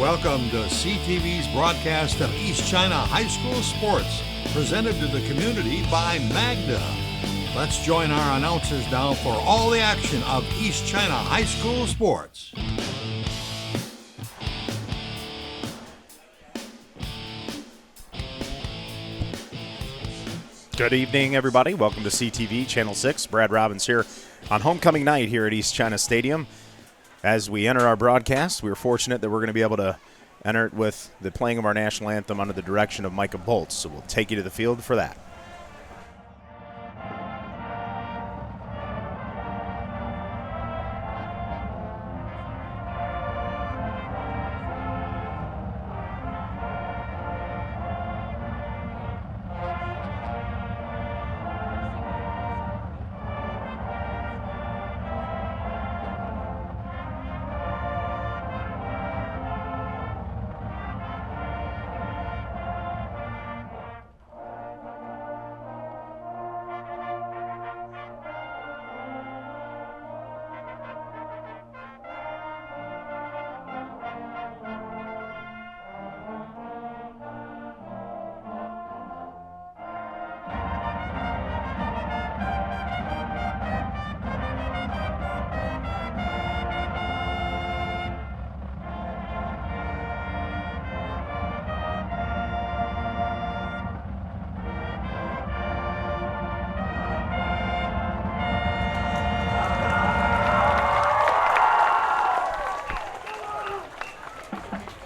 Welcome to CTV's broadcast of East China High School Sports, presented to the community by Magda. Let's join our announcers now for all the action of East China High School Sports. Good evening, everybody. Welcome to CTV Channel 6. Brad Robbins here on homecoming night here at East China Stadium. As we enter our broadcast, we are fortunate that we're going to be able to enter it with the playing of our national anthem under the direction of Micah Boltz. So we'll take you to the field for that.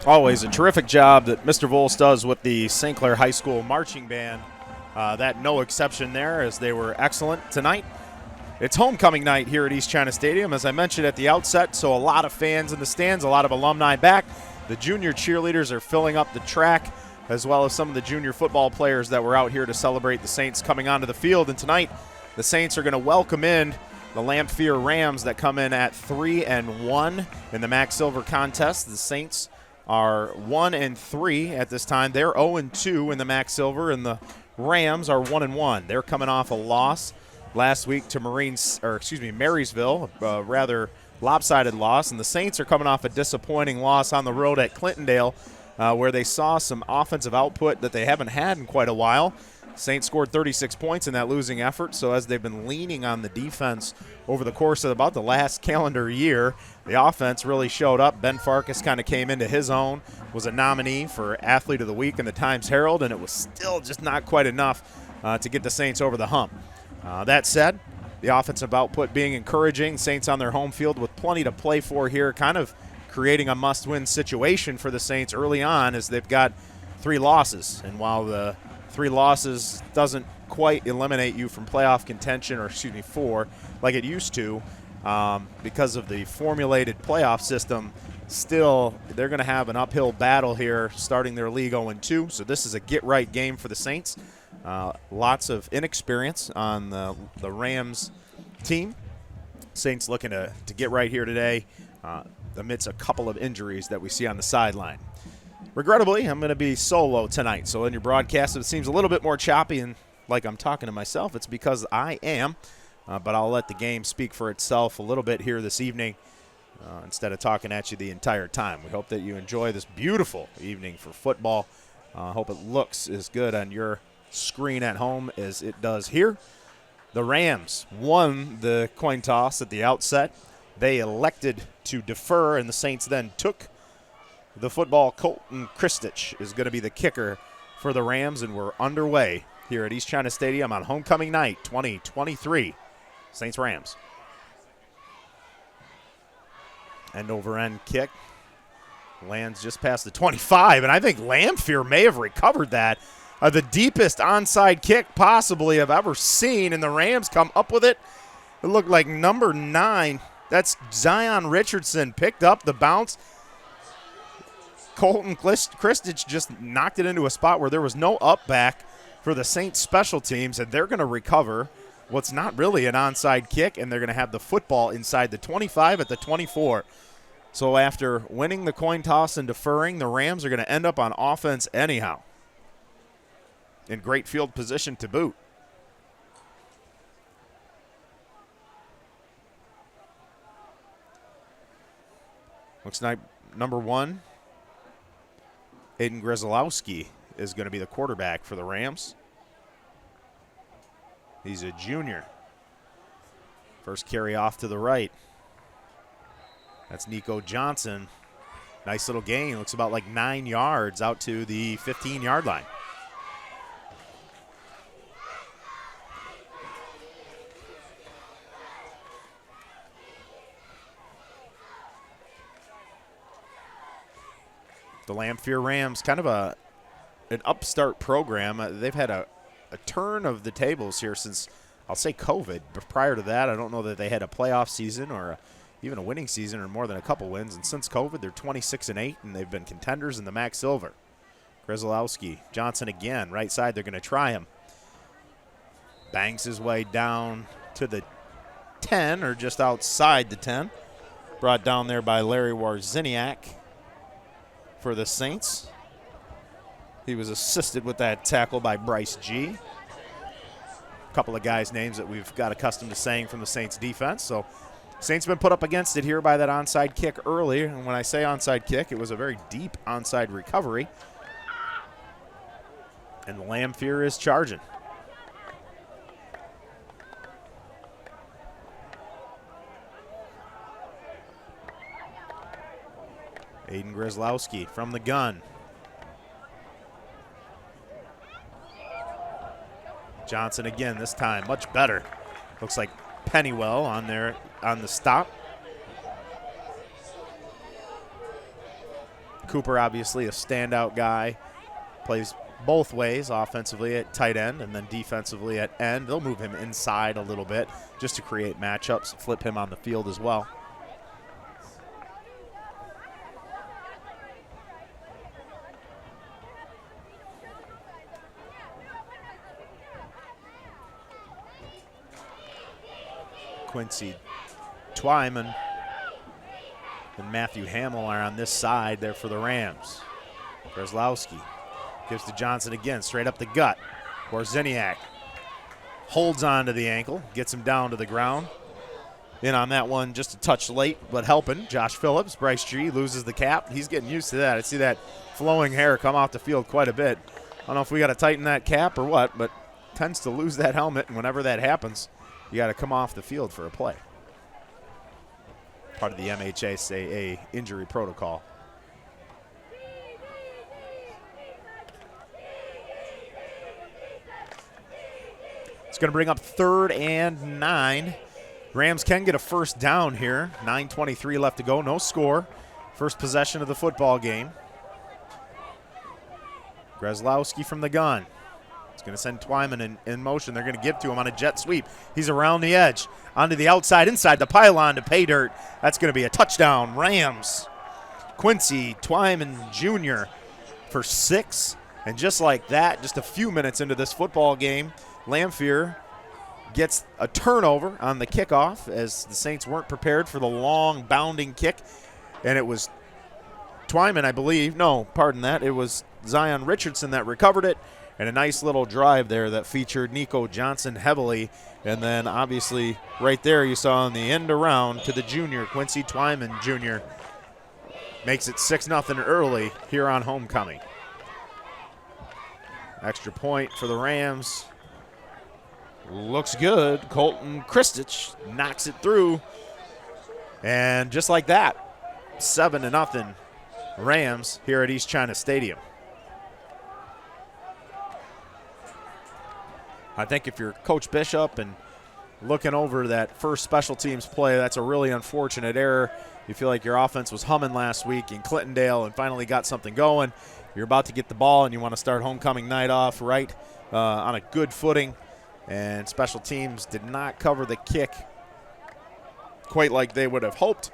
Always a terrific job that Mr. Volz does with the St. Clair High School Marching Band. That no exception there, as they were excellent tonight. It's homecoming night here at East China Stadium, as I mentioned at the outset, so a lot of fans in the stands, a lot of alumni back. The junior cheerleaders are filling up the track, as well as some of the junior football players that were out here to celebrate the Saints coming onto the field. And tonight, the Saints are going to welcome in the Lamphere Rams that come in at 3-1 in the Mac Silver contest. The Saints are 1-3 at this time. They're 0-2 in the Mac Silver, and the Rams are 1-1. They're coming off a loss last week to Marysville, a rather lopsided loss, and the Saints are coming off a disappointing loss on the road at Clintondale, where they saw some offensive output that they haven't had in quite a while. Saints scored 36 points in that losing effort, so as they've been leaning on the defense over the course of about the last calendar year, the offense really showed up. Ben Farkas kind of came into his own, was a nominee for Athlete of the Week in the Times-Herald, and it was still just not quite enough to get the Saints over the hump. That said, the offensive output being encouraging, Saints on their home field with plenty to play for here, kind of creating a must-win situation for the Saints early on, as they've got 3 losses. And while the 3 losses doesn't quite eliminate you from playoff contention, or 4, like it used to, because of the formulated playoff system, still they're going to have an uphill battle here starting their league 0-2. So this is a get-right game for the Saints. Lots of inexperience on the Rams team. Saints looking to get right here today amidst a couple of injuries that we see on the sideline. Regrettably, I'm going to be solo tonight, so in your broadcast, if it seems a little bit more choppy and like I'm talking to myself, it's because I am, but I'll let the game speak for itself a little bit here this evening instead of talking at you the entire time. We hope that you enjoy this beautiful evening for football. I hope it looks as good on your screen at home as it does here. The Rams won the coin toss at the outset. They elected to defer, and the Saints then took the football. Colton Kristich is going to be the kicker for the Rams, and we're underway here at East China Stadium on homecoming night 2023. Saints-Rams. End-over-end kick. Lands just past the 25, and I think Lamphere may have recovered that. The deepest onside kick possibly I've ever seen, and the Rams come up with it. It looked like number 9. That's Zion Richardson picked up the bounce. Colton Kristich just knocked it into a spot where there was no up back for the Saints special teams, and they're going to recover what's not really an onside kick, and they're going to have the football inside the 25 at the 24. So after winning the coin toss and deferring, the Rams are going to end up on offense anyhow, in great field position to boot. Looks like number 1 Aiden Grzelowski is going to be the quarterback for the Rams. He's a junior. First carry off to the right. That's Nico Johnson. Nice little gain. Looks about like 9 yards out to the 15-yard line. The Lamphere Rams, kind of an upstart program. They've had a turn of the tables here since, I'll say, COVID. But prior to that, I don't know that they had a playoff season or even a winning season or more than a couple wins. And since COVID, they're 26-8, and they've been contenders in the MAC Silver. Grzelowski, Johnson again, right side. They're going to try him. Bangs his way down to the 10, or just outside the 10. Brought down there by Larry Warziniak for the Saints. He was assisted with that tackle by Bryce G. A couple of guys' names that we've got accustomed to saying from the Saints defense. So Saints been put up against it here by that onside kick early. And when I say onside kick, it was a very deep onside recovery. And Lamphere is charging. Aiden Grzelowski from the gun. Johnson again this time, much better. Looks like Pennywell on there on the stop. Cooper obviously a standout guy. Plays both ways, offensively at tight end and then defensively at end. They'll move him inside a little bit just to create matchups, flip him on the field as well. Quincy Twyman and Matthew Hamill are on this side there for the Rams. Grzelowski gives to Johnson again, straight up the gut. Warziniak holds on to the ankle, gets him down to the ground. In on that one just a touch late, but helping. Josh Phillips, Bryce G loses the cap. He's getting used to that. I see that flowing hair come off the field quite a bit. I don't know if we got to tighten that cap or what, but tends to lose that helmet, and whenever that happens, you got to come off the field for a play. Part of the MHSAA injury protocol. It's going to bring up 3rd and 9. Rams can get a first down here. 9:23 left to go. No score. First possession of the football game. Grzelowski from the gun. It's going to send Twyman in motion. They're going to give to him on a jet sweep. He's around the edge, onto the outside, inside the pylon to pay dirt. That's going to be a touchdown, Rams. Quincy Twyman Jr. for 6. And just like that, just a few minutes into this football game, Lamphere gets a turnover on the kickoff as the Saints weren't prepared for the long bounding kick. And it was Twyman, I believe. No, pardon that. It was Zion Richardson that recovered it. And a nice little drive there that featured Nico Johnson heavily. And then obviously right there you saw on the end around to the junior, Quincy Twyman Jr. Makes it 6-0 early here on homecoming. Extra point for the Rams. Looks good. Colton Kristich knocks it through. And just like that, 7-0 Rams here at East China Stadium. I think if you're Coach Bishop and looking over that first special teams play, that's a really unfortunate error. You feel like your offense was humming last week in Clintondale and finally got something going. You're about to get the ball and you want to start homecoming night off right on a good footing. And special teams did not cover the kick quite like they would have hoped.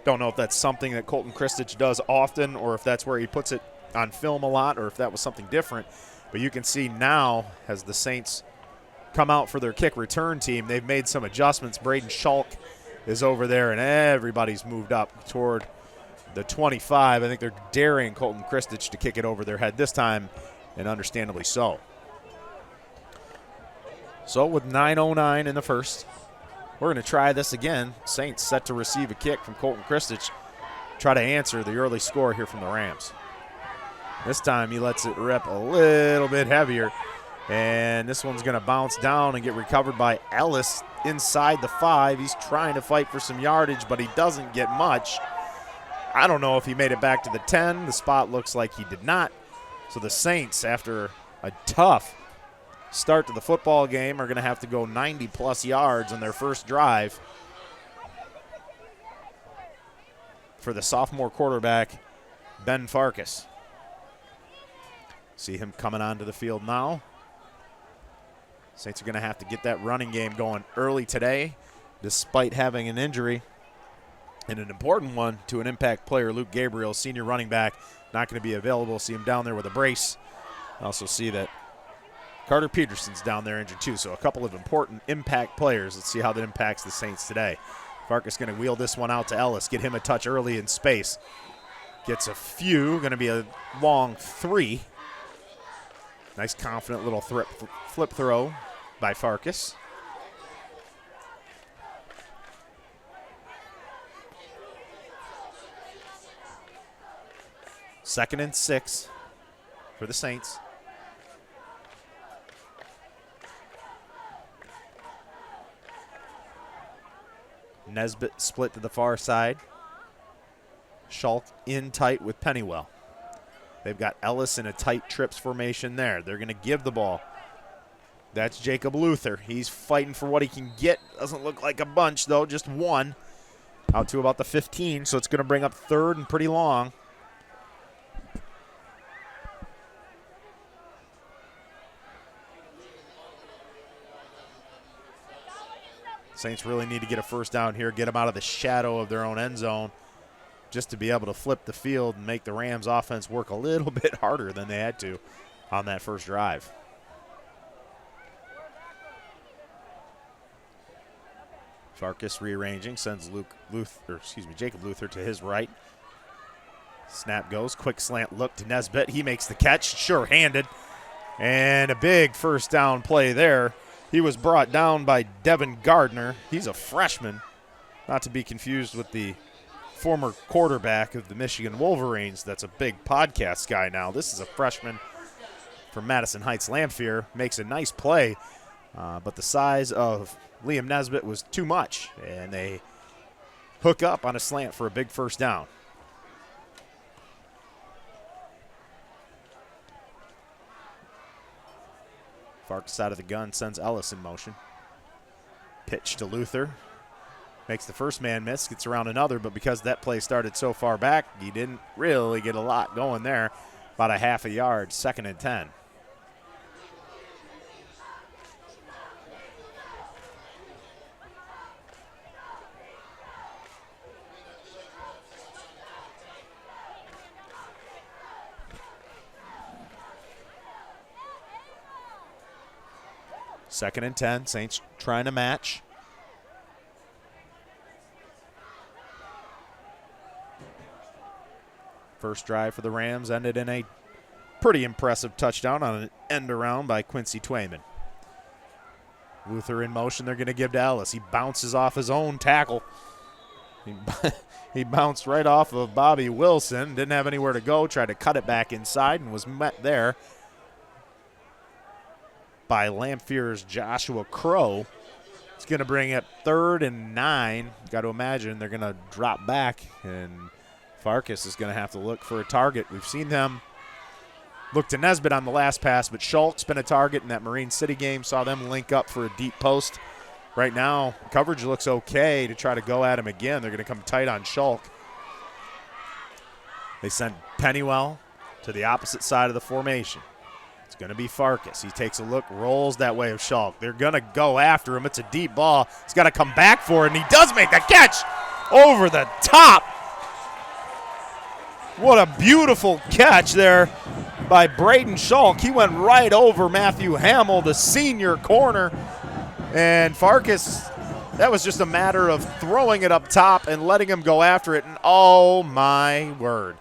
Don't know if that's something that Colton Kristich does often or if that's where he puts it on film a lot or if that was something different. But you can see now as the Saints come out for their kick return team, they've made some adjustments. Braden Schalk is over there, and everybody's moved up toward the 25. I think they're daring Colton Kristich to kick it over their head this time, and understandably so. So with 9:09 in the first, we're going to try this again. Saints set to receive a kick from Colton Kristich, try to answer the early score here from the Rams. This time he lets it rip a little bit heavier. And this one's going to bounce down and get recovered by Ellis inside the 5. He's trying to fight for some yardage, but he doesn't get much. I don't know if he made it back to the 10. The spot looks like he did not. So the Saints, after a tough start to the football game, are going to have to go 90-plus yards on their first drive for the sophomore quarterback, Ben Farkas. See him coming onto the field now. Saints are going to have to get that running game going early today, despite having an injury, and an important one to an impact player. Luke Gabriel, senior running back, not going to be available. See him down there with a brace. Also see that Carter Peterson's down there injured too, so a couple of important impact players. Let's see how that impacts the Saints today. Farkas going to wheel this one out to Ellis, get him a touch early in space. Gets a few, going to be a long 3. Nice confident little flip throw by Farkas. Second and 6 for the Saints. Nesbitt split to the far side. Schulk in tight with Pennywell. They've got Ellis in a tight trips formation there. They're going to give the ball. That's Jacob Luther. He's fighting for what he can get. Doesn't look like a bunch, though, just one. Out to about the 15, so it's going to bring up third and pretty long. Saints really need to get a first down here, get them out of the shadow of their own end zone, just to be able to flip the field and make the Rams offense work a little bit harder than they had to on that first drive. Farkas rearranging, sends Jacob Luther to his right. Snap goes, quick slant look to Nesbitt. He makes the catch, sure-handed, and a big first down play there. He was brought down by Devin Gardner. He's a freshman, not to be confused with the former quarterback of the Michigan Wolverines. That's a big podcast guy now. This is a freshman from Madison Heights. Lamphere makes a nice play, but the size of Liam Nesbitt was too much, and they hook up on a slant for a big first down. Farkas out of the gun, sends Ellis in motion. Pitch to Luther. Makes the first man miss, gets around another, but because that play started so far back, he didn't really get a lot going there. About a half a yard, 2nd and 10. Second and 10, Saints trying to match. First drive for the Rams ended in a pretty impressive touchdown on an end around by Quincy Twayman. Luther in motion, they're going to give to Ellis. He bounces off his own tackle. He bounced right off of Bobby Wilson, didn't have anywhere to go, tried to cut it back inside and was met there by Lamphere's Joshua Crow. It's going to bring up 3rd and 9. Got to imagine they're going to drop back, and Farkas is going to have to look for a target. We've seen them look to Nesbitt on the last pass, but Schulk's been a target in that Marine City game. Saw them link up for a deep post. Right now, coverage looks okay to try to go at him again. They're going to come tight on Schulk. They send Pennywell to the opposite side of the formation. It's going to be Farkas. He takes a look, rolls that way of Schulk. They're going to go after him. It's a deep ball. He's got to come back for it, and he does make the catch over the top. What a beautiful catch there by Braden Schulk. He went right over Matthew Hamill, the senior corner. And Farkas, that was just a matter of throwing it up top and letting him go after it. And oh, my word.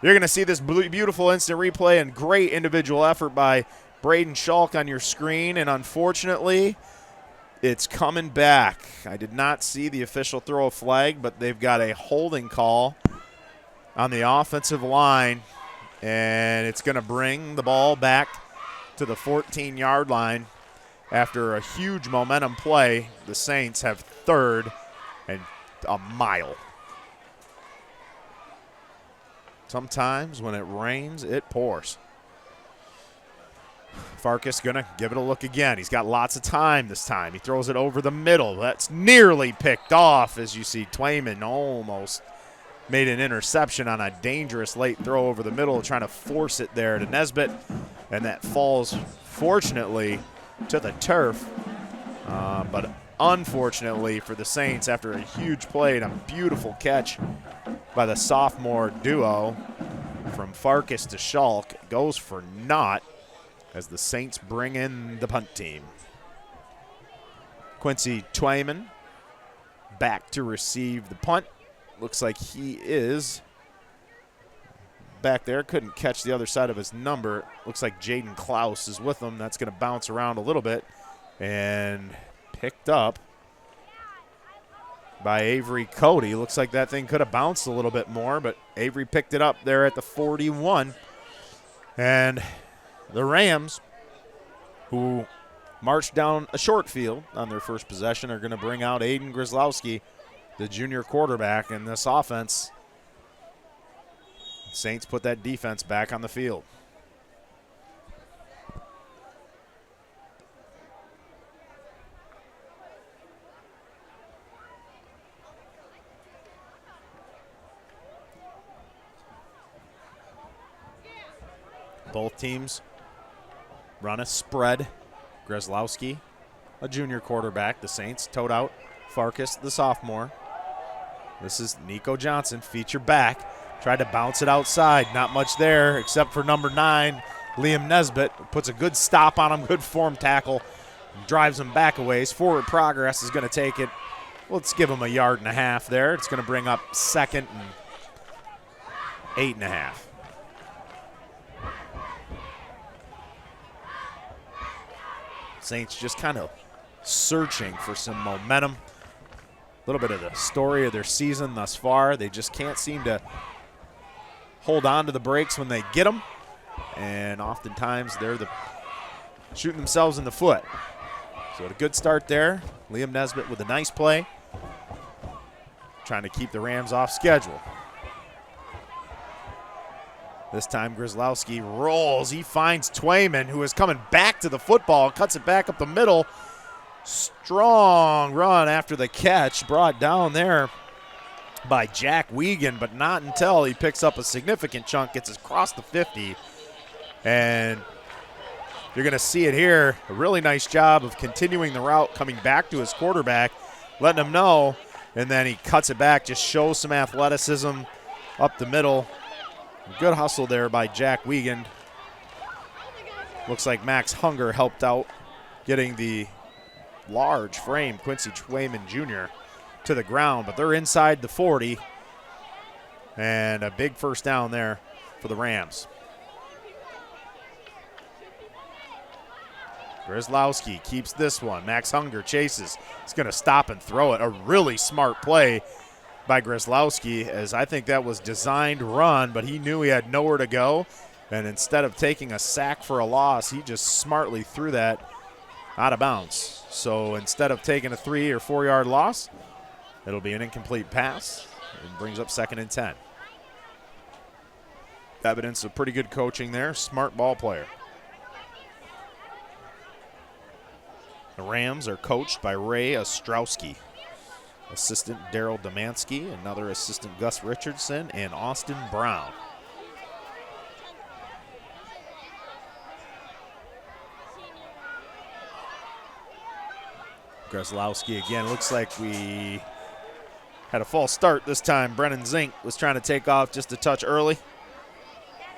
You're going to see this beautiful instant replay and great individual effort by Braden Schulk on your screen. And unfortunately, it's coming back. I did not see the official throw a flag, but they've got a holding call on the offensive line And it's going to bring the ball back to the 14-yard line. After a huge momentum play, the Saints have third and a mile. Sometimes when it rains, it pours. Farkas going to give it a look again. He's got lots of time this time. He throws it over the middle. That's nearly picked off, as you see Twayman almost made an interception on a dangerous late throw over the middle, trying to force it there to Nesbitt, and that falls, fortunately, to the turf. But unfortunately for the Saints, after a huge play and a beautiful catch by the sophomore duo from Farkas to Schalk, it goes for naught as the Saints bring in the punt team. Quincy Twayman back to receive the punt. Looks like he is back there. Couldn't catch the other side of his number. Looks like Jaden Klaus is with him. That's going to bounce around a little bit and picked up by Avery Cody. Looks like that thing could have bounced a little bit more, but Avery picked it up there at the 41. And the Rams, who marched down a short field on their first possession, are going to bring out Aiden Grzelowski, the junior quarterback in this offense. Saints put that defense back on the field. Both teams run a spread. Grzelowski, a junior quarterback. The Saints toed out Farkas, the sophomore. This is Nico Johnson, feature back. Tried to bounce it outside. Not much there except for number 9, Liam Nesbitt. Puts a good stop on him, good form tackle. Drives him back a ways. Forward progress is going to take it. Let's give him a yard and a half there. It's going to bring up second and 8.5. Saints just kind of searching for some momentum. A little bit of the story of their season thus far. They just can't seem to hold on to the brakes when they get them, and oftentimes they're shooting themselves in the foot. So a good start there. Liam Nesbitt with a nice play, trying to keep the Rams off schedule. This time Grzelowski rolls. He finds Twayman, who is coming back to the football, cuts it back up the middle. Strong run after the catch, brought down there by Jack Wiegand, but not until he picks up a significant chunk, gets across the 50. And you're going to see it here. A really nice job of continuing the route, coming back to his quarterback, letting him know, and then he cuts it back, just shows some athleticism up the middle. Good hustle there by Jack Wiegand. Looks like Max Hunger helped out getting the large frame Quincy Twayman Jr. to the ground, but they're inside the 40, and a big first down there for the Rams. Grzelowski keeps this one. Max Hunger chases. He's going to stop and throw it. A really smart play by Grzelowski, as I think that was designed run, but he knew he had nowhere to go, and instead of taking a sack for a loss, he just smartly threw that out of bounds. So instead of taking a 3 or 4 yard loss, it'll be an incomplete pass and brings up second and 10. Evidence of pretty good coaching there. Smart ball player. The Rams are coached by Ray Ostrowski. Assistant Daryl Demansky, another assistant Gus Richardson, and Austin Brown. Grzelowski again. Looks like we had a false start this time. Brennan Zink was trying to take off just a touch early.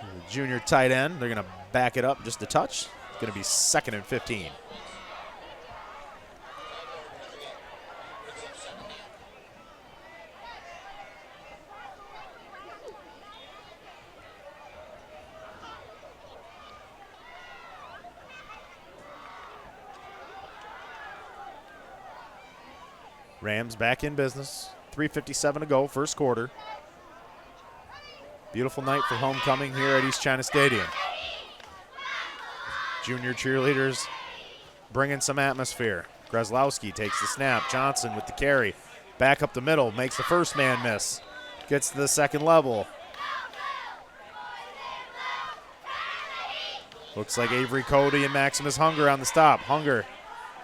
The junior tight end. They're going to back it up just a touch. It's going to be second and 15. Rams back in business. 3:57 to go, first quarter. Beautiful night for homecoming here at East China Stadium. Junior cheerleaders bringing some atmosphere. Grzelowski takes the snap. Johnson with the carry. Back up the middle, makes the first man miss. Gets to the second level. Looks like Avery Cody and Maximus Hunger on the stop. Hunger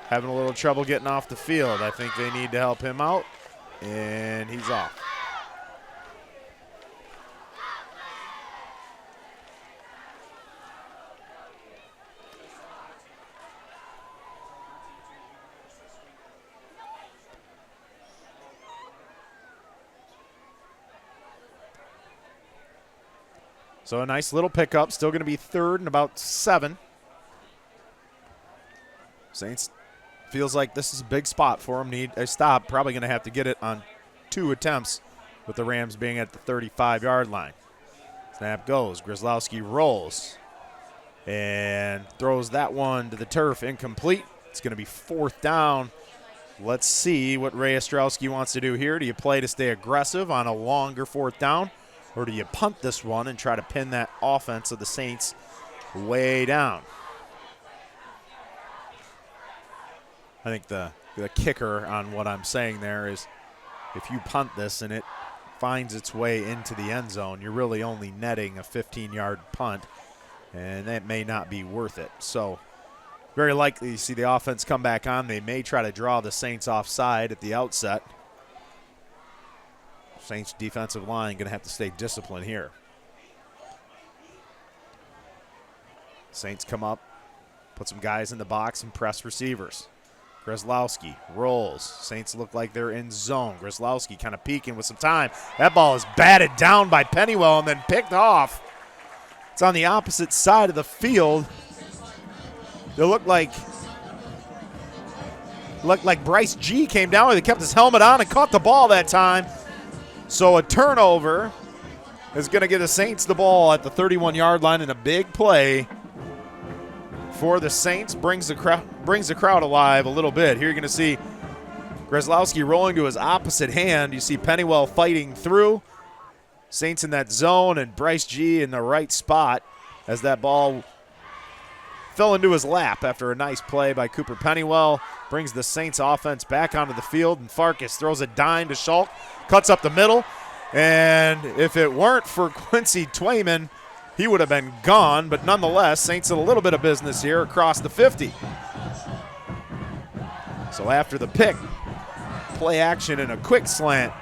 having a little trouble getting off the field. I think they need to help him out, and he's off. So a nice little pickup. Still going to be third and about 7. Saints feels like this is a big spot for them. Need a stop. Probably going to have to get it on 2 attempts with the Rams being at the 35-yard line. Snap goes. Grzelowski rolls and throws that one to the turf. Incomplete. It's going to be 4th down. Let's see what Ray Ostrowski wants to do here. Do you play to stay aggressive on a longer 4th down? Or do you punt this one and try to pin that offense of the Saints way down? I think the kicker on what I'm saying there is if you punt this and it finds its way into the end zone, you're really only netting a 15-yard punt, and that may not be worth it. So very likely you see the offense come back on. They may try to draw the Saints offside at the outset. Saints defensive line going to have to stay disciplined here. Saints come up, put some guys in the box and press receivers. Grzelowski rolls. Saints look like they're in zone. Grzelowski kind of peeking with some time. That ball is batted down by Pennywell and then picked off. It's on the opposite side of the field. It looked like Bryce G came down. He kept his helmet on and caught the ball that time. So a turnover is going to give the Saints the ball at the 31-yard line in a big play for the Saints. Brings the crowd alive a little bit. Here you're going to see Grzelowski rolling to his opposite hand. You see Pennywell fighting through. Saints in that zone and Bryce G in the right spot as that ball fell into his lap after a nice play by Cooper Pennywell. Brings the Saints offense back onto the field, and Farkas throws a dime to Schulk. Cuts up the middle, and if it weren't for Quincy Twayman, he would have been gone, but nonetheless, Saints did a little bit of business here across the 50. So after the pick, play action and a quick slant,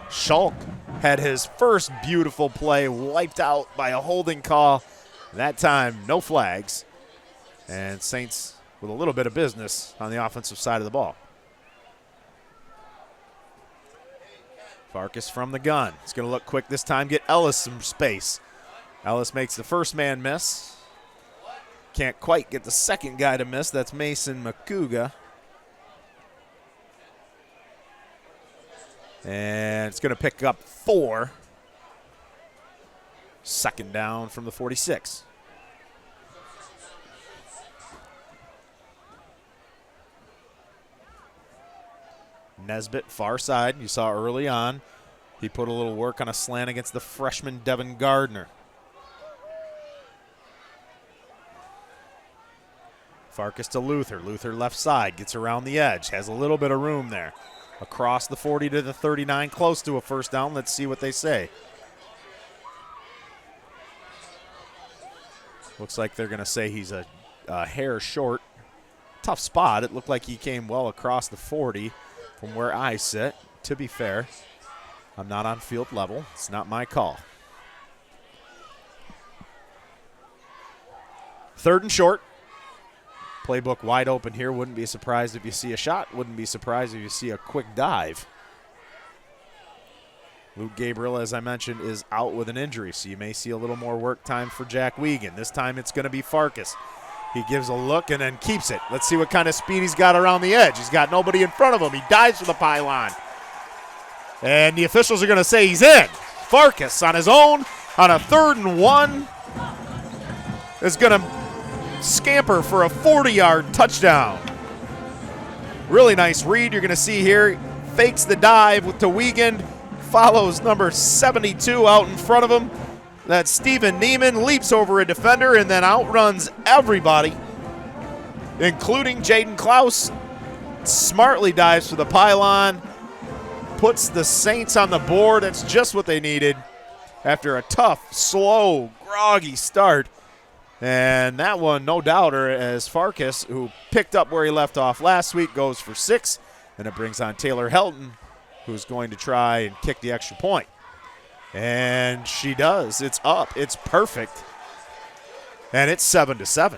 Schulk had his first beautiful play wiped out by a holding call. That time, no flags, and Saints with a little bit of business on the offensive side of the ball. Farkas from the gun. He's going to look quick this time, get Ellis some space. Ellis makes the first man miss. Can't quite get the second guy to miss. That's Mason Makuga. And it's going to pick up 4. 2nd down from the 46. Nesbitt, far side. You saw early on, he put a little work on a slant against the freshman Devin Gardner. Farkas to Luther. Luther left side, gets around the edge, has a little bit of room there. Across the 40 to the 39, close to a first down. Let's see what they say. Looks like they're going to say he's a hair short. Tough spot. It looked like he came well across the 40 from where I sit. To be fair, I'm not on field level. It's not my call. 3rd and short. Playbook wide open here. Wouldn't be surprised if you see a shot. Wouldn't be surprised if you see a quick dive. Luke Gabriel, as I mentioned, is out with an injury, so you may see a little more work time for Jack Wiegand. This time it's going to be Farkas. He gives a look and then keeps it. Let's see what kind of speed he's got around the edge. He's got nobody in front of him. He dives for the pylon. And the officials are going to say he's in. Farkas on his own on a 3rd and 1 is going to scamper for a 40-yard touchdown. Really nice read you're going to see here. Fakes the dive to Wiegand, follows number 72 out in front of him. That's Steven Neiman, leaps over a defender and then outruns everybody, including Jaden Klaus. Smartly dives for the pylon, puts the Saints on the board. That's just what they needed after a tough, slow, groggy start. And that one, no doubter, as Farkas, who picked up where he left off last week, goes for 6. And it brings on Taylor Helton, who's going to try and kick the extra point. And she does. It's up. It's perfect. And it's 7-7.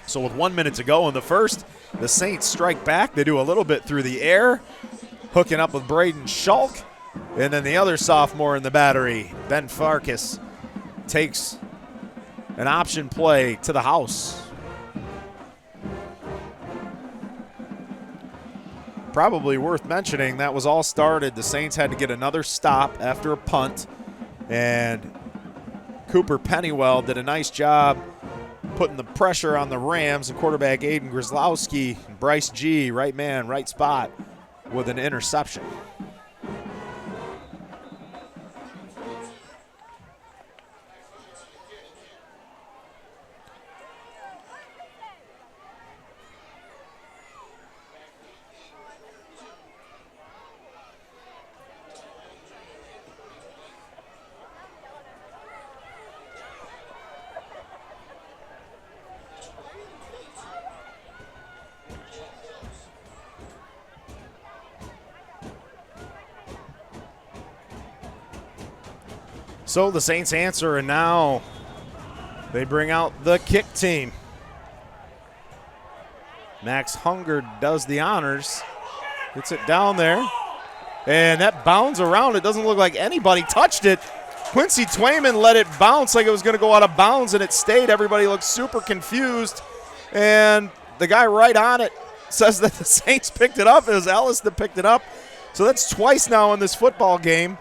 So with 1 minute to go in the first, the Saints strike back. They do a little bit through the air, hooking up with Braden Schulk. And then the other sophomore in the battery, Ben Farkas, takes an option play to the house. Probably worth mentioning, that was all started. The Saints had to get another stop after a punt, and Cooper Pennywell did a nice job putting the pressure on the Rams, and quarterback Aiden Grzelowski and Bryce G, right man, right spot, with an interception. So the Saints answer, and now they bring out the kick team. Max Hunger does the honors, gets it down there, and that bounds around. It doesn't look like anybody touched it. Quincy Twayman let it bounce like it was going to go out of bounds, and it stayed. Everybody looked super confused, and the guy right on it says that the Saints picked it up. It was Ellis that picked it up. So that's twice now in this football game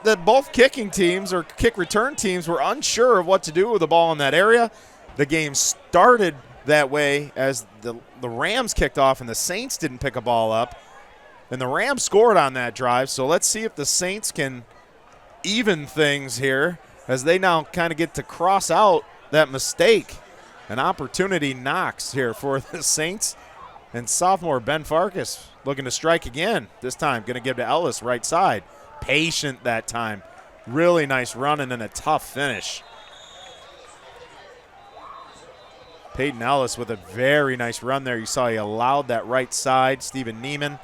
that both kicking teams or kick return teams were unsure of what to do with the ball in that area. The game started that way as the Rams kicked off and the Saints didn't pick a ball up. And the Rams scored on that drive. So let's see if the Saints can even things here as they now kind of get to cross out that mistake. An opportunity knocks here for the Saints. And sophomore Ben Farkas looking to strike again. This time going to give to Ellis right side. Patient that time. Really nice run and then a tough finish. Peyton Ellis with a very nice run there. You saw he allowed that right side, Steven Neiman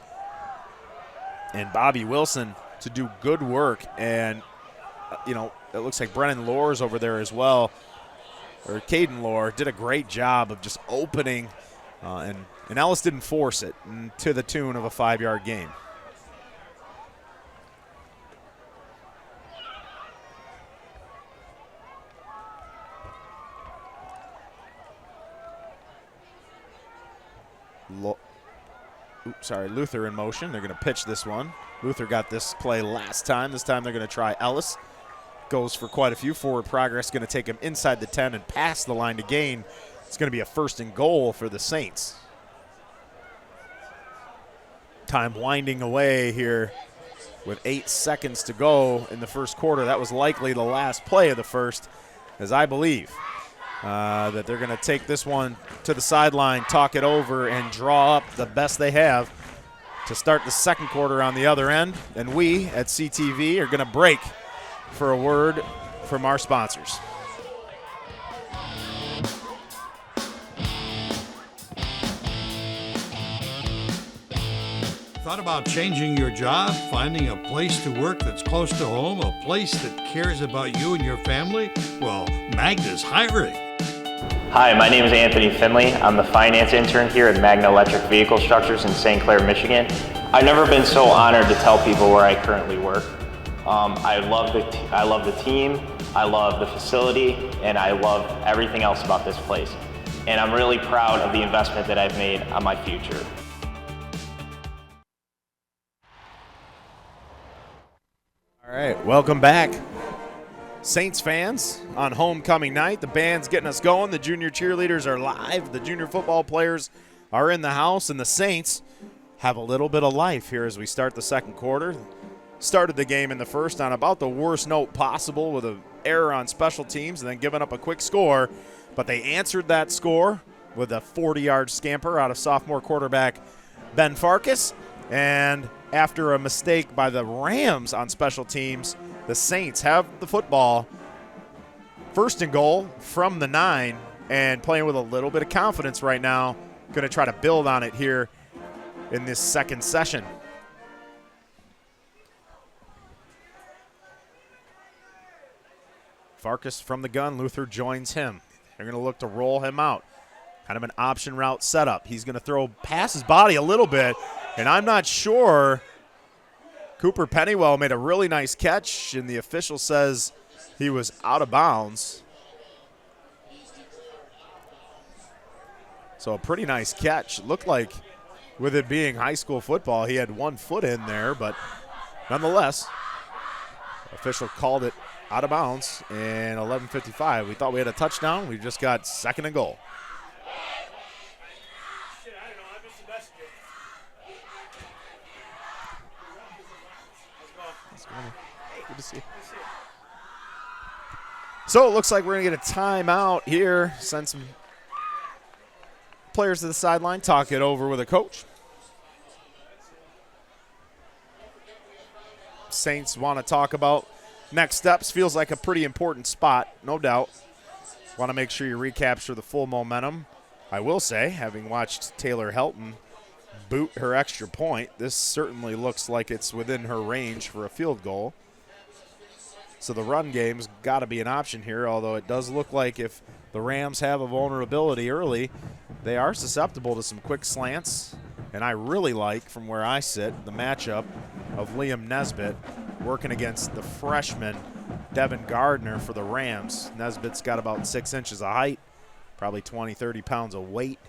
and Bobby Wilson to do good work. And, you know, it looks like Brennan Lohr's over there as well. Or Caden Lohr did a great job of just opening. And Ellis didn't force it to the tune of a 5-yard gain. Luther in motion. They're going to pitch this one. Luther got this play last time. This time they're going to try Ellis. Goes for quite a few. Forward progress. Going to take him inside the 10 and past the line to gain. It's going to be a 1st and goal for the Saints. Time winding away here with 8 seconds to go in the first quarter. That was likely the last play of the first, as I believe that they're going to take this one to the sideline, talk it over, and draw up the best they have to start the second quarter on the other end. And we at CTV are going to break for a word from our sponsors. Thought about changing your job, finding a place to work that's close to home, a place that cares about you and your family? Well, Magna's hiring. Hi, my name is Anthony Finley. I'm the finance intern here at Magna Electric Vehicle Structures in St. Clair, Michigan. I've never been so honored to tell people where I currently work. I love the team, I love the facility, and I love everything else about this place. And I'm really proud of the investment that I've made on my future. All right, welcome back. Saints fans on homecoming night. The band's getting us going. The junior cheerleaders are live. The junior football players are in the house, and the Saints have a little bit of life here as we start the second quarter. started the game in the first on about the worst note possible with an error on special teams and then giving up a quick score. But they answered that score with a 40-yard scamper out of sophomore quarterback Ben Farkas. And after a mistake by the Rams on special teams, the Saints have the football, first and goal from the 9, and playing with a little bit of confidence right now. Going to try to build on it here in this second session. Farkas from the gun. Luther joins him. They're going to look to roll him out. Kind of an option route setup. He's going to throw past his body a little bit, and I'm not sure. Cooper Pennywell made a really nice catch, and the official says he was out of bounds. So a pretty nice catch. It looked like with it being high school football, he had 1 foot in there, but nonetheless, official called it out of bounds, and 11:55. We thought we had a touchdown. We just got second and goal. Good to see you. So it looks like we're going to get a timeout here. Send some players to the sideline, talk it over with a coach. Saints want to talk about next steps. Feels like a pretty important spot, no doubt. Want to make sure you recapture the full momentum. I will say, having watched Taylor Helton boot her extra point, this certainly looks like it's within her range for a field goal. So the run game's got to be an option here, although it does look like if the Rams have a vulnerability early, they are susceptible to some quick slants. And I really like, from where I sit, the matchup of Liam Nesbitt working against the freshman Devin Gardner for the Rams. Nesbitt's got about 6 inches of height, probably 20, 30 pounds of weight,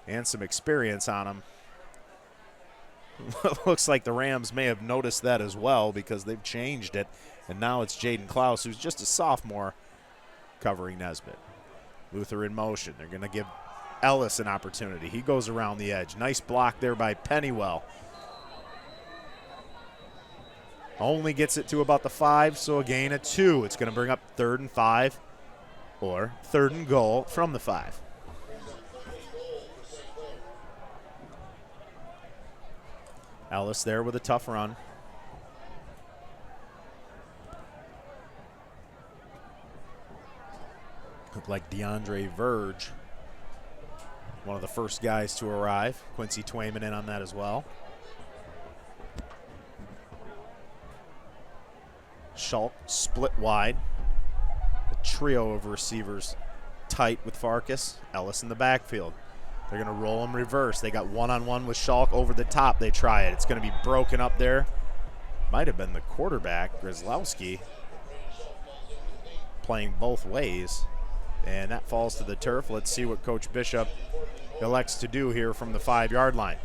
and some experience on him. Looks like the Rams may have noticed that as well because they've changed it. And now it's Jaden Klaus, who's just a sophomore, covering Nesbitt. Luther in motion. They're going to give Ellis an opportunity. He goes around the edge. Nice block there by Pennywell. Only gets it to about the 5, so a gain of 2. It's going to bring up 3rd and 5, or 3rd and goal from the 5. Ellis there with a tough run. Looked like DeAndre Verge, one of the first guys to arrive. Quincy Twayman in on that as well. Schulk split wide. A trio of receivers tight with Farkas. Ellis in the backfield. They're going to roll him reverse. They got one-on-one with Schulk over the top. They try it. It's going to be broken up there. Might have been the quarterback, Grzelowski, playing both ways. And that falls to the turf. Let's see what Coach Bishop elects to do here from the 5-yard line.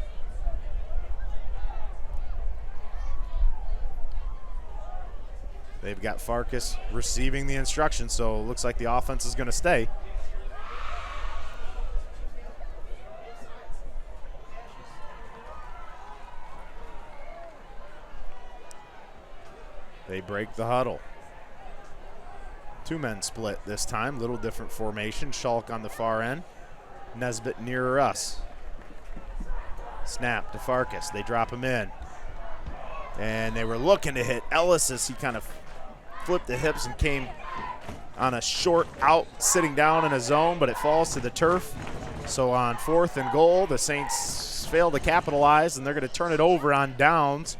They've got Farkas receiving the instruction, so it looks like the offense is going to stay. They break the huddle. 2 men split this time, little different formation. Schulk on the far end, Nesbitt nearer us. Snap to Farkas, they drop him in. And they were looking to hit Ellis as he kind of flipped the hips and came on a short out, sitting down in a zone, but it falls to the turf. So on 4th and goal, the Saints fail to capitalize, and they're going to turn it over on downs.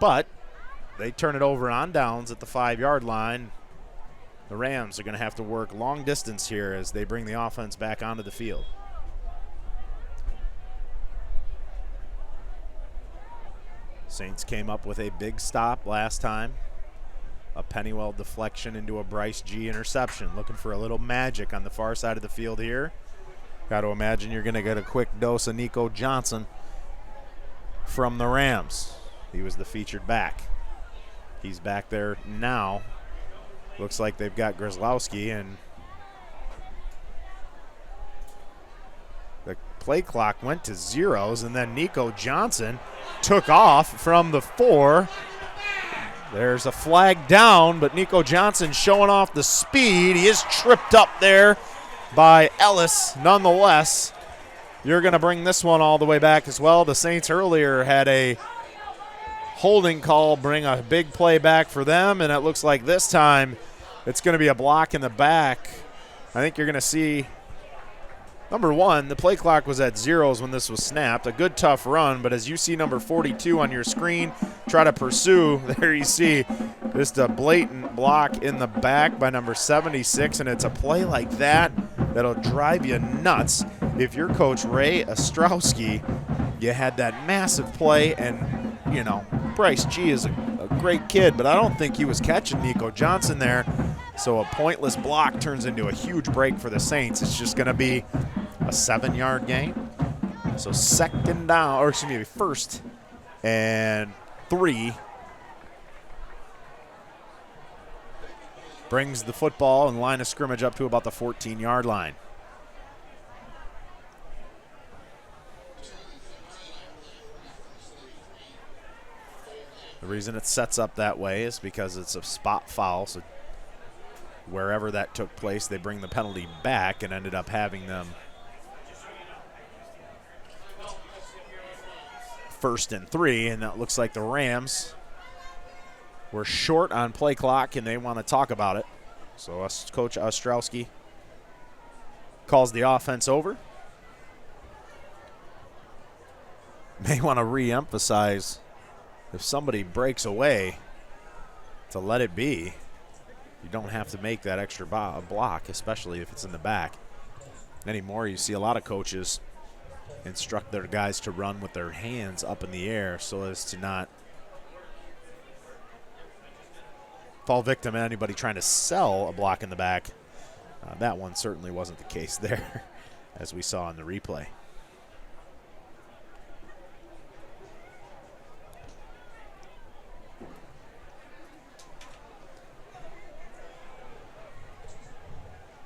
But they turn it over on downs at the 5-yard line. The Rams are going to have to work long distance here as they bring the offense back onto the field. Saints came up with a big stop last time. A Pennywell deflection into a Bryce G interception. Looking for a little magic on the far side of the field here. Got to imagine you're going to get a quick dose of Nico Johnson from the Rams. He was the featured back. He's back there now. Looks like they've got Grzelowski, and the play clock went to zeros, and then Nico Johnson took off from the 4. There's a flag down, but Nico Johnson showing off the speed. He is tripped up there by Ellis. Nonetheless, you're going to bring this one all the way back as well. The Saints earlier had a holding call bring a big play back for them, and it looks like this time it's going to be a block in the back. I think you're going to see, number one, the play clock was at zeros when this was snapped. A good, tough run, but as you see number 42 on your screen try to pursue, there you see just a blatant block in the back by number 76, and it's a play like that that'll drive you nuts. If you're Coach Ray Ostrowski, you had that massive play, and, you know, Bryce G is a great kid, but I don't think he was catching Nico Johnson there. So a pointless block turns into a huge break for the Saints. It's just going to be a 7-yard gain. So first and 3. Brings the football and line of scrimmage up to about the 14-yard line. The reason it sets up that way is because it's a spot foul, so wherever that took place, they bring the penalty back and ended up having them first and 3, and that looks like the Rams were short on play clock, and they want to talk about it. So Coach Ostrowski calls the offense over. May want to re-emphasize, if somebody breaks away, to let it be. You don't have to make that extra block, especially if it's in the back. Anymore, you see a lot of coaches instruct their guys to run with their hands up in the air so as to not fall victim to anybody trying to sell a block in the back. That one certainly wasn't the case there, as we saw in the replay.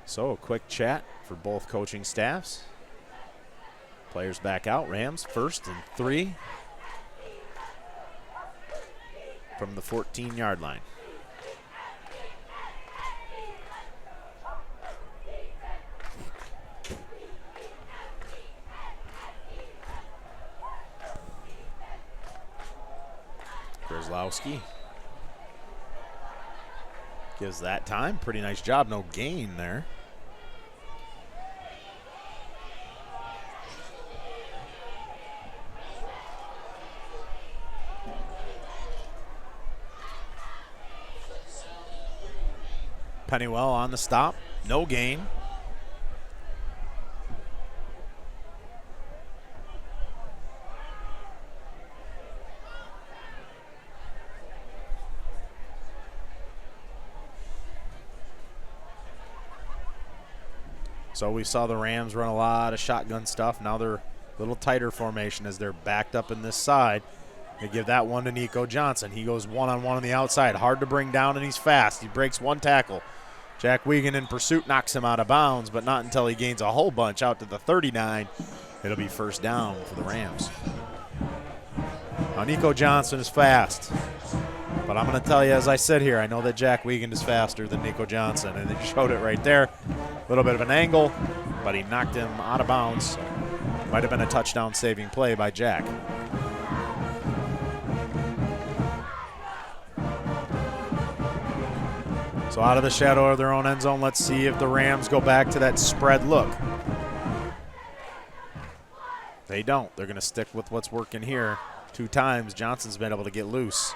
So a quick chat for both coaching staffs. Players back out. Rams first and 3 from the 14-yard line. Grzelowski gives that time. Pretty nice job. No gain there. Pennywell on the stop. No gain. So we saw the Rams run a lot of shotgun stuff. Now they're a little tighter formation as they're backed up in this side. They give that one to Nico Johnson. He goes one-on-one on the outside. Hard to bring down, and he's fast. He breaks one tackle. Jack Wiegand in pursuit knocks him out of bounds, but not until he gains a whole bunch out to the 39. It'll be first down for the Rams. Now, Nico Johnson is fast. But I'm going to tell you, as I sit here, I know that Jack Wiegand is faster than Nico Johnson, and he showed it right there. A little bit of an angle, but he knocked him out of bounds. Might have been a touchdown-saving play by Jack. So out of the shadow of their own end zone, let's see if the Rams go back to that spread look. They don't. They're going to stick with what's working here. 2 times Johnson's been able to get loose.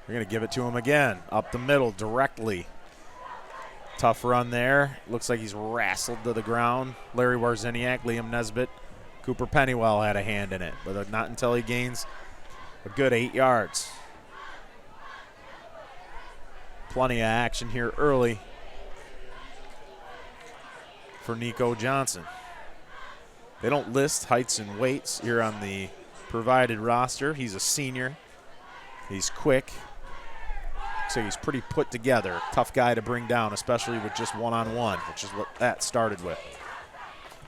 They're going to give it to him again. Up the middle directly. Tough run there. Looks like he's wrestled to the ground. Larry Warzeniak, Liam Nesbitt, Cooper Pennywell had a hand in it, but not until he gains a good 8 yards. Plenty of action here early for Nico Johnson. They don't list heights and weights here on the provided roster. He's a senior. He's quick. So he's pretty put together. Tough guy to bring down, especially with just one-on-one, which is what that started with.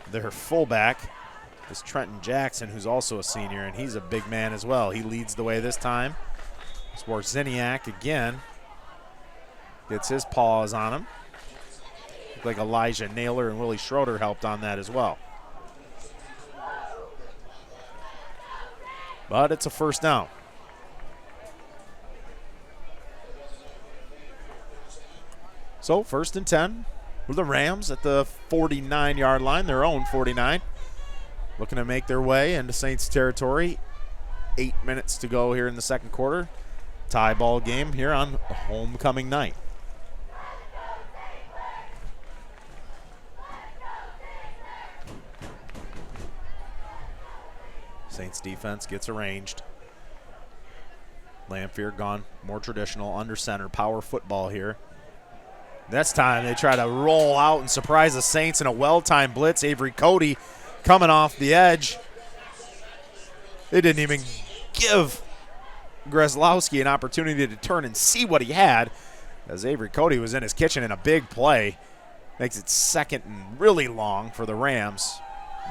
Their fullback is Trenton Jackson, who's also a senior, and he's a big man as well. He leads the way this time. Zwarczeniak again gets his paws on him. Looked like Elijah Naylor and Willie Schroeder helped on that as well. But it's a first down. So 1st and 10 with the Rams at the 49-yard line, their own 49. Looking to make their way into Saints territory. 8 minutes to go here in the second quarter. Tie ball game here on homecoming night. Saints defense gets arranged. Lamphere gone more traditional, under center, power football here. This time they try to roll out and surprise the Saints in a well-timed blitz. Avery Cody coming off the edge. They didn't even give Grzelowski an opportunity to turn and see what he had, as Avery Cody was in his kitchen in a big play. Makes it 2nd and really long for the Rams.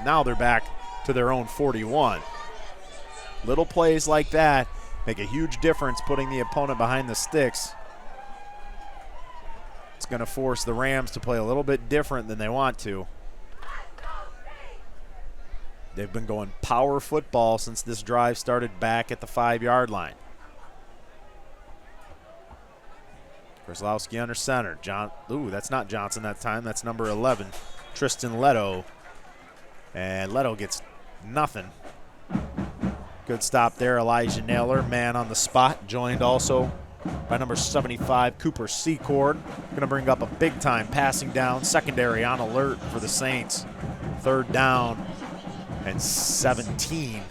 Now they're back to their own 41. Little plays like that make a huge difference, putting the opponent behind the sticks. It's going to force the Rams to play a little bit different than they want to. They've been going power football since this drive started back at the 5-yard line. Grzelowski under center. That's not Johnson that time. That's number 11, Tristan Leto. And Leto gets nothing. Good stop there. Elijah Naylor, man on the spot, joined also by number 75, Cooper Secord. Going to bring up a big-time passing down. Secondary on alert for the Saints. 3rd down and 17.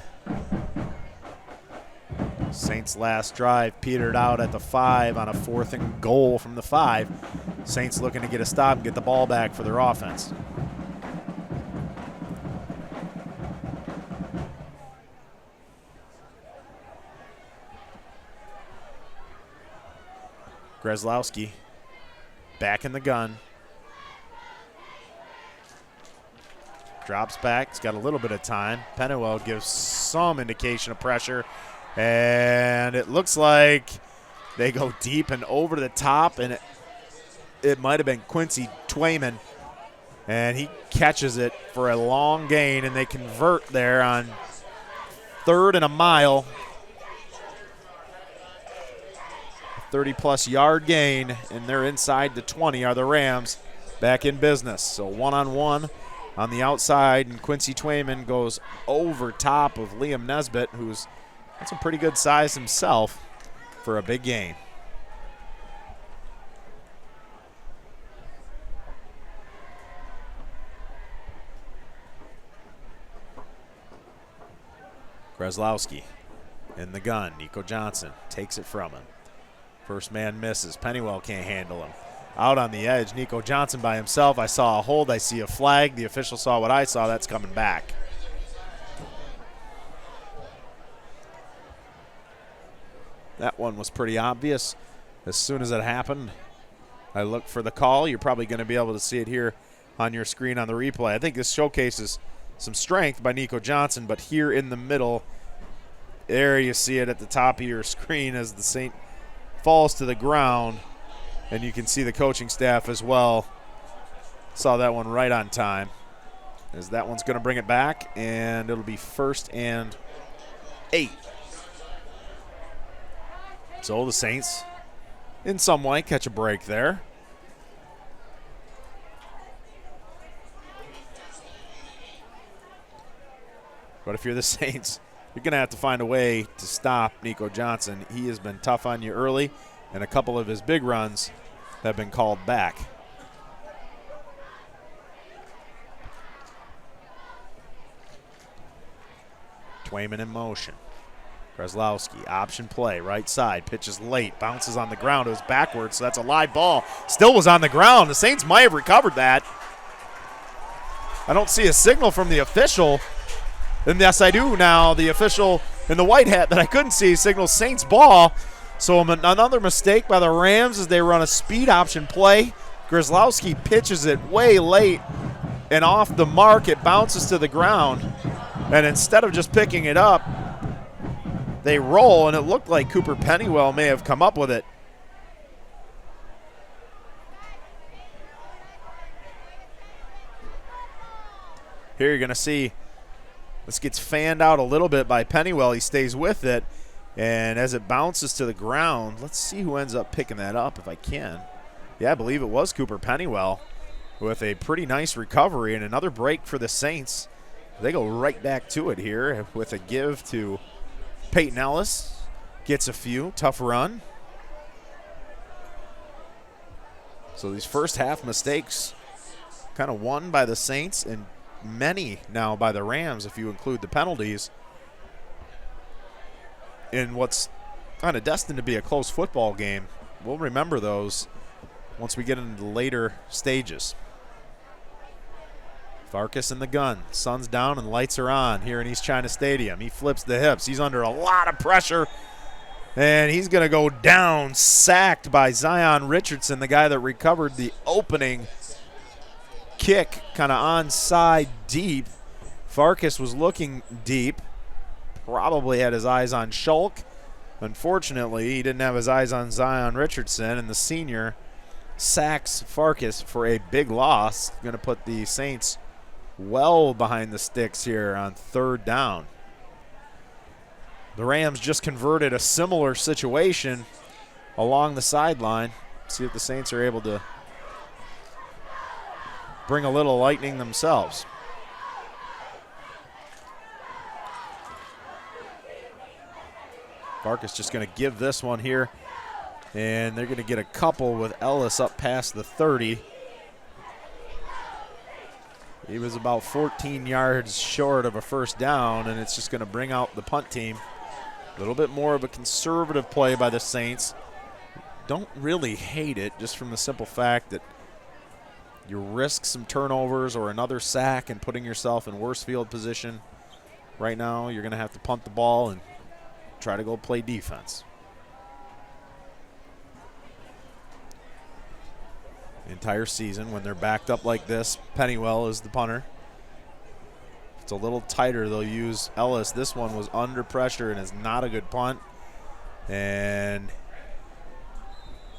Saints' last drive petered out at the 5 on a 4th and goal from the 5. Saints looking to get a stop and get the ball back for their offense. Grzelowski back in the gun. Drops back. He's got a little bit of time. Pennywell gives some indication of pressure. And it looks like they go deep and over the top. And it might have been Quincy Twayman. And he catches it for a long gain. And they convert there on 3rd and a mile. 30-plus yard gain, and they're inside the 20 are the Rams back in business. So one-on-one on the outside, and Quincy Twayman goes over top of Liam Nesbitt, who's got some pretty good size himself for a big game. Grzelowski in the gun. Nico Johnson takes it from him. First man misses. Pennywell can't handle him. Out on the edge, Nico Johnson by himself. I saw a hold. I see a flag. The official saw what I saw. That's coming back. That one was pretty obvious. As soon as it happened, I looked for the call. You're probably going to be able to see it here on your screen on the replay. I think this showcases some strength by Nico Johnson, but here in the middle, there you see it at the top of your screen as the Saint falls to the ground, and you can see the coaching staff as well. Saw that one right on time, as that one's going to bring it back, and it'll be 1st and 8. So the Saints, in some way, catch a break there. But if you're the Saints, you're going to have to find a way to stop Nico Johnson. He has been tough on you early, and a couple of his big runs have been called back. Twayman in motion. Grzelowski, option play, right side, pitches late, bounces on the ground. It was backwards, so that's a live ball. Still was on the ground. The Saints might have recovered that. I don't see a signal from the official. And yes, I do now. The official in the white hat that I couldn't see signals Saints ball. So another mistake by the Rams as they run a speed option play. Grzelowski pitches it way late and off the mark. It bounces to the ground. And instead of just picking it up, they roll, and it looked like Cooper Pennywell may have come up with it. Here you're going to see this gets fanned out a little bit by Pennywell. He stays with it, and as it bounces to the ground, let's see who ends up picking that up if I can. Yeah, I believe it was Cooper Pennywell with a pretty nice recovery and another break for the Saints. They go right back to it here with a give to Peyton Ellis. Gets a few. Tough run. So these first half mistakes kind of won by the Saints and many now by the Rams if you include the penalties in what's kind of destined to be a close football game. We'll remember those once we get into the later stages. Farkas in the gun. Sun's down and lights are on here in East China Stadium. He flips the hips. He's under a lot of pressure, and he's going to go down, sacked by Zion Richardson, the guy that recovered the opening kick, kind of onside deep. Farkas was looking deep, probably had his eyes on Shulk. Unfortunately, he didn't have his eyes on Zion Richardson, and the senior sacks Farkas for a big loss. Going to put the Saints well behind the sticks here on third down. The Rams just converted a similar situation along the sideline. See if the Saints are able to bring a little lightning themselves. Farkas just going to give this one here, and they're going to get a couple with Ellis up past the 30. He was about 14 yards short of a first down, and it's just going to bring out the punt team. A little bit more of a conservative play by the Saints. Don't really hate it, just from the simple fact that you risk some turnovers or another sack and putting yourself in worse field position. Right now, you're going to have to punt the ball and try to go play defense. The entire season, when they're backed up like this, Pennywell is the punter. If it's a little tighter, they'll use Ellis. This one was under pressure and is not a good punt. And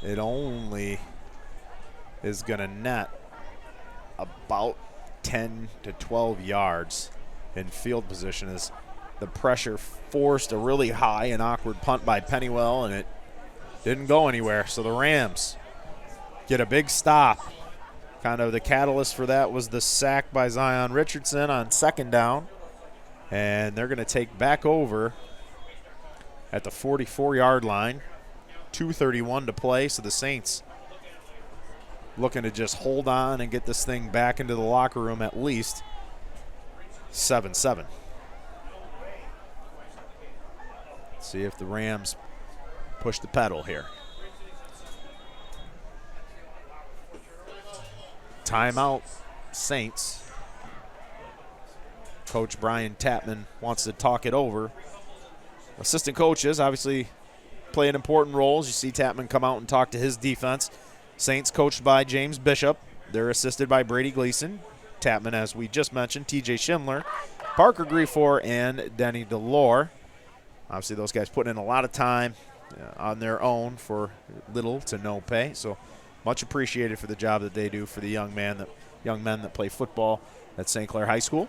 it only is going to net about 10 to 12 yards in field position as the pressure forced a really high and awkward punt by Pennywell, and it didn't go anywhere. So the Rams get a big stop. Kind of the catalyst for that was the sack by Zion Richardson on second down. And they're going to take back over at the 44-yard line. 2:31 to play, so the Saints looking to just hold on and get this thing back into the locker room at least 7-7. See if the Rams push the pedal here. Timeout, Saints. Coach Brian Tapman wants to talk it over. Assistant coaches obviously playing important roles. You see Tapman come out and talk to his defense. Saints coached by James Bishop. They're assisted by Brady Gleason. Tapman, as we just mentioned, TJ Schindler, Parker Griefor, and Denny Delore. Obviously, those guys putting in a lot of time on their own for little to no pay. So much appreciated for the job that they do for the young men that play football at St. Clair High School.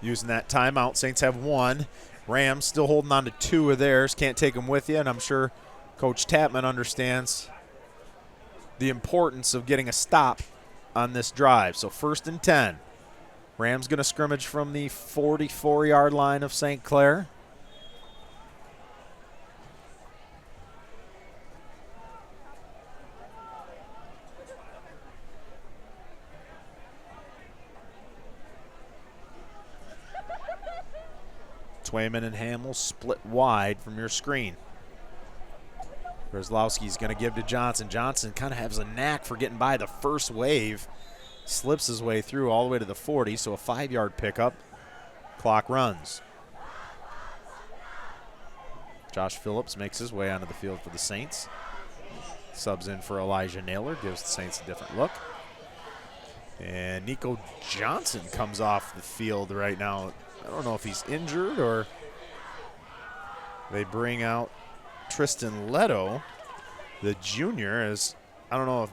Using that timeout, Saints have one. Rams still holding on to two of theirs. Can't take them with you, and I'm sure Coach Tapman understands the importance of getting a stop on this drive. So 1st and 10. Rams going to scrimmage from the 44-yard line of St. Clair. Twayman and Hamill split wide from your screen. Brzezowski's going to give to Johnson. Johnson kind of has a knack for getting by the first wave. Slips his way through all the way to the 40, so a 5-yard pickup. Clock runs. Josh Phillips makes his way onto the field for the Saints. Subs in for Elijah Naylor, gives the Saints a different look. And Nico Johnson comes off the field right now. I don't know if he's injured or they bring out Tristan Leto, the junior, as I don't know if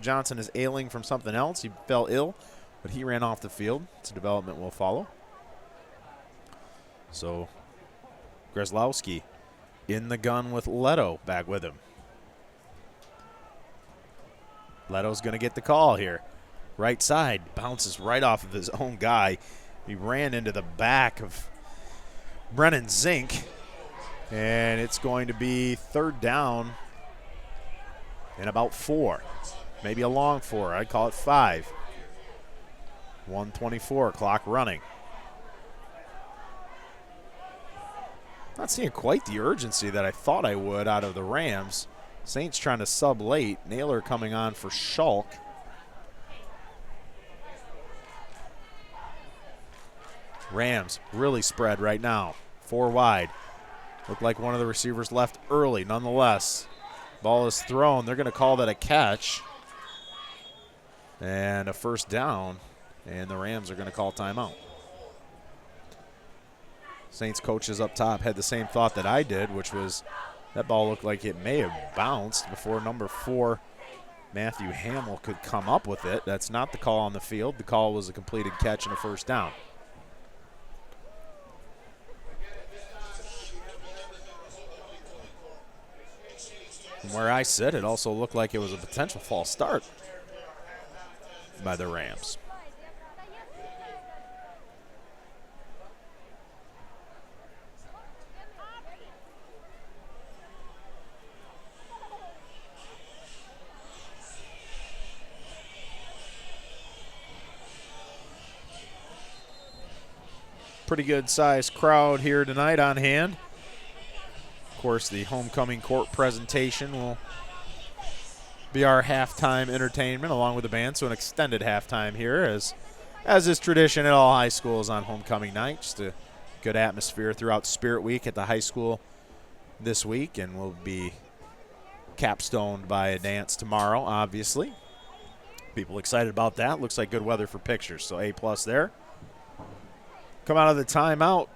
Johnson is ailing from something else. He fell ill, but he ran off the field. So development will follow. So Grzelowski in the gun with Leto back with him. Leto's going to get the call here. Right side, bounces right off of his own guy. He ran into the back of Brennan Zink, and it's going to be third down and about 4. Maybe a long 4. I'd call it 5. 1:24, clock running. Not seeing quite the urgency that I thought I would out of the Rams. Saints trying to sub late. Naylor coming on for Schulk. Rams really spread right now. 4 wide. Looked like one of the receivers left early. Nonetheless, ball is thrown. They're going to call that a catch. And a first down. And the Rams are going to call timeout. Saints coaches up top had the same thought that I did, which was that ball looked like it may have bounced before number 4, Matthew Hamill, could come up with it. That's not the call on the field. The call was a completed catch and a first down. From where I sit, it also looked like it was a potential false start by the Rams. Pretty good sized crowd here tonight on hand. Of course, the homecoming court presentation will be our halftime entertainment along with the band, so an extended halftime here as is tradition at all high schools on homecoming night. Just a good atmosphere throughout Spirit Week at the high school this week, and will be capstoned by a dance tomorrow, obviously. People excited about that. Looks like good weather for pictures, so A+ there. Come out of the timeout.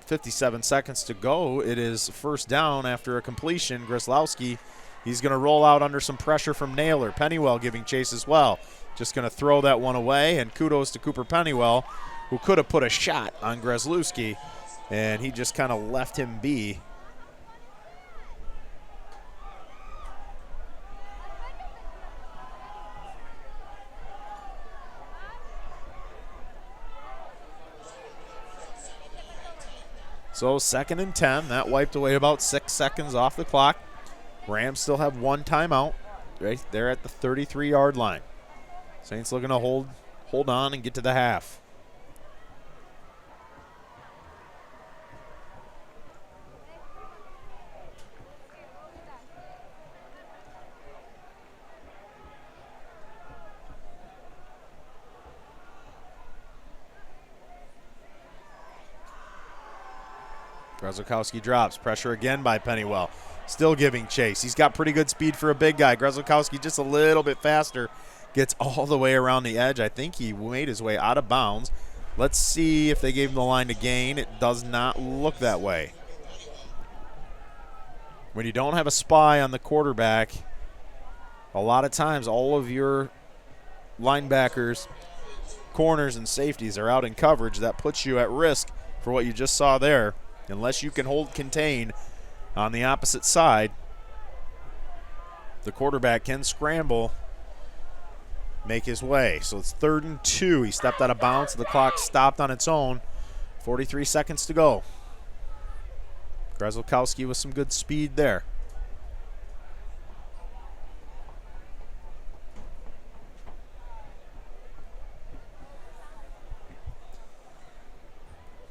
57 seconds to go. It is first down after a completion. Grzelowski, he's going to roll out under some pressure from Naylor. Pennywell giving chase as well. Just going to throw that one away, and kudos to Cooper Pennywell, who could have put a shot on Grzelowski, and he just kind of left him be. So 2nd and 10. That wiped away about 6 seconds off the clock. Rams still have 1 timeout right there at the 33-yard line. Saints looking to hold on and get to the half. Grzelowski drops. Pressure again by Pennywell. Still giving chase. He's got pretty good speed for a big guy. Grzelowski just a little bit faster. Gets all the way around the edge. I think he made his way out of bounds. Let's see if they gave him the line to gain. It does not look that way. When you don't have a spy on the quarterback, a lot of times all of your linebackers, corners, and safeties are out in coverage. That puts you at risk for what you just saw there. Unless you can contain on the opposite side, the quarterback can scramble, make his way. So it's 3rd and 2. He stepped out of bounds. The clock stopped on its own. 43 seconds to go. Grzelowski with some good speed there.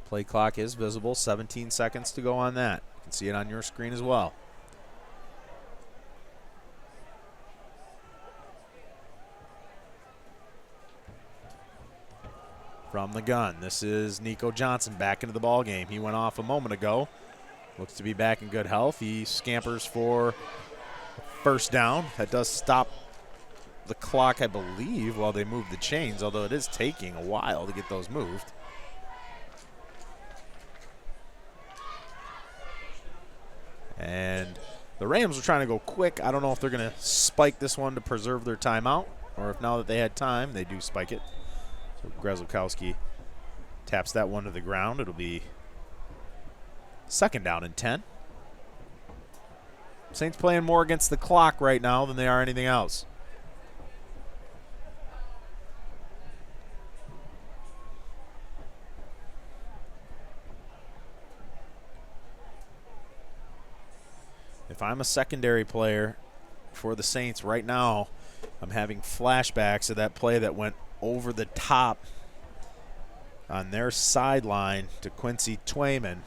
Play clock is visible. 17 seconds to go on that. You can see it on your screen as well. From the gun, this is Nico Johnson back into the ball game. He went off a moment ago. Looks to be back in good health. He scampers for first down. That does stop the clock, I believe, while they move the chains, although it is taking a while to get those moved. And the Rams are trying to go quick. I don't know if they're going to spike this one to preserve their timeout, or if now that they had time, they do spike it. So Grzelkowski taps that one to the ground. It'll be second down and 10. Saints playing more against the clock right now than they are anything else. If I'm a secondary player for the Saints right now, I'm having flashbacks of that play that went over the top on their sideline to Quincy Twyman.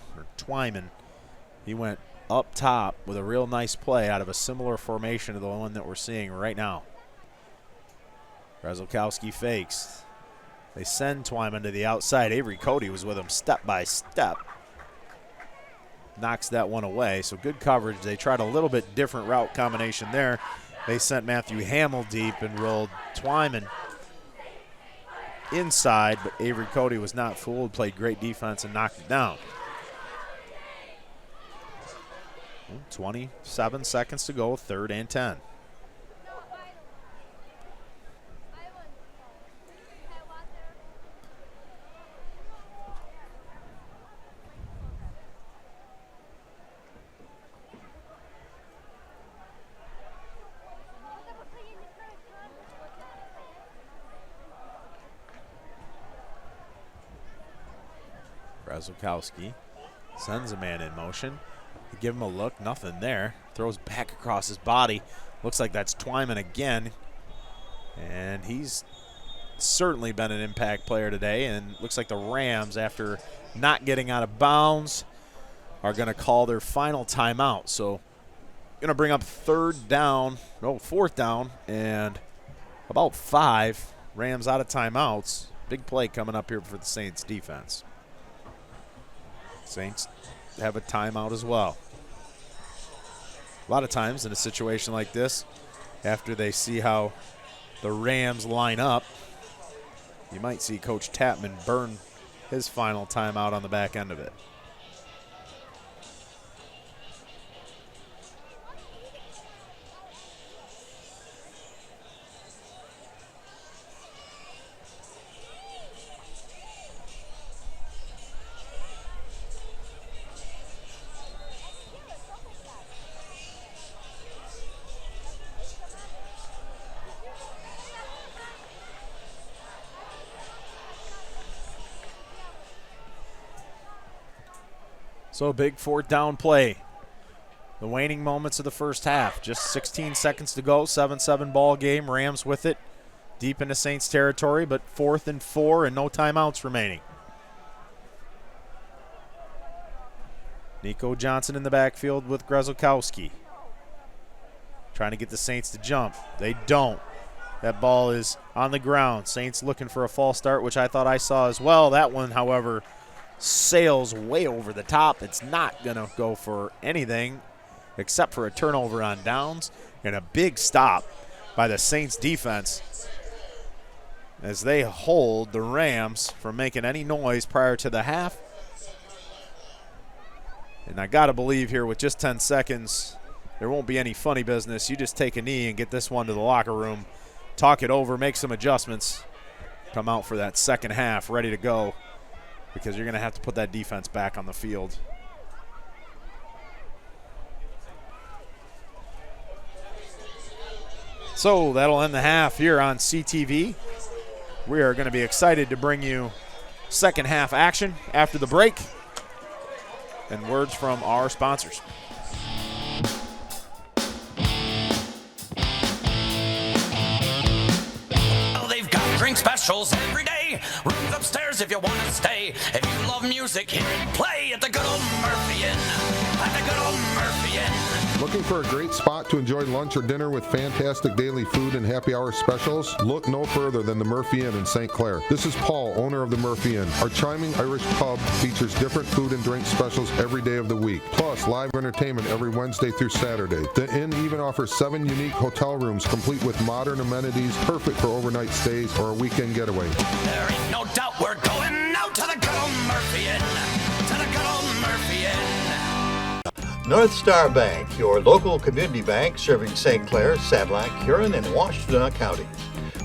He went up top with a real nice play out of a similar formation to the one that we're seeing right now. Grzelkowski fakes. They send Twyman to the outside. Avery Cody was with him step by step. Knocks that one away, so good coverage. They tried a little bit different route combination there. They sent Matthew Hamill deep and rolled Twyman inside, but Avery Cody was not fooled, played great defense and knocked it down. 27 seconds to go, 3rd and 10. Grzelkowski sends a man in motion. They give him a look, nothing there. Throws back across his body. Looks like that's Twyman again. And he's certainly been an impact player today. And looks like the Rams, after not getting out of bounds, are going to call their final timeout. So going to bring up 4th down, and about 5. Rams out of timeouts. Big play coming up here for the Saints defense. Saints have a timeout as well. A lot of times in a situation like this, after they see how the Rams line up, you might see Coach Tapman burn his final timeout on the back end of it. So a big 4th down play. The waning moments of the first half. Just 16 seconds to go. 7-7 ball game. Rams with it. Deep into Saints territory, but 4th and 4 and no timeouts remaining. Nico Johnson in the backfield with Grzelkowski. Trying to get the Saints to jump. They don't. That ball is on the ground. Saints looking for a false start, which I thought I saw as well. That one, however, sails way over the top. It's not going to go for anything except for a turnover on downs and a big stop by the Saints defense as they hold the Rams from making any noise prior to the half. And I got to believe here with just 10 seconds, there won't be any funny business. You just take a knee and get this one to the locker room, talk it over, make some adjustments, come out for that second half ready to go, because you're going to have to put that defense back on the field. So that'll end the half here on CTV. We are going to be excited to bring you second half action after the break and words from our sponsors. They've got drink specials every day. Rooms upstairs if you want to stay. If you love music, hear it play at the good old Murphy Inn. At the good old Murphy Inn. Looking for a great spot to enjoy lunch or dinner with fantastic daily food and happy hour specials? Look no further than the Murphy Inn in St. Clair. This is Paul, owner of the Murphy Inn. Our charming Irish pub features different food and drink specials every day of the week, plus live entertainment every Wednesday through Saturday. The inn even offers 7 unique hotel rooms complete with modern amenities, perfect for overnight stays or a weekend getaway. There ain't no doubt we're going out to the good old Murphy Inn. To the good old Murphy Inn. North Star Bank, your local community bank serving St. Clair, Sadillac, Huron, and Washtenaw counties.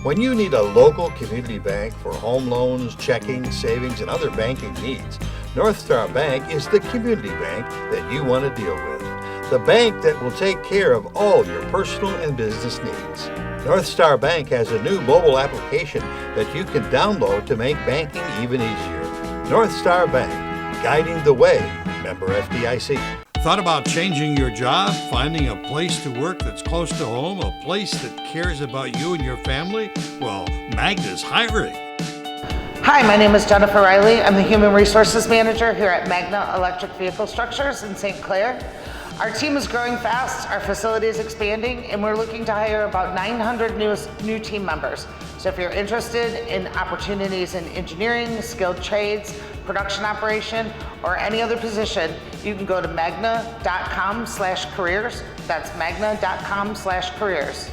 When you need a local community bank for home loans, checking, savings, and other banking needs, North Star Bank is the community bank that you want to deal with. The bank that will take care of all your personal and business needs. North Star Bank has a new mobile application that you can download to make banking even easier. North Star Bank, guiding the way. Member FDIC. Thought about changing your job, finding a place to work that's close to home, a place that cares about you and your family? Well, Magna's hiring. Hi, my name is Jennifer Riley. I'm the Human Resources Manager here at Magna Electric Vehicle Structures in St. Clair. Our team is growing fast, our facility is expanding, and we're looking to hire about 900 new team members. So if you're interested in opportunities in engineering, skilled trades, production operation, or any other position, you can go to magna.com/careers. That's magna.com/careers.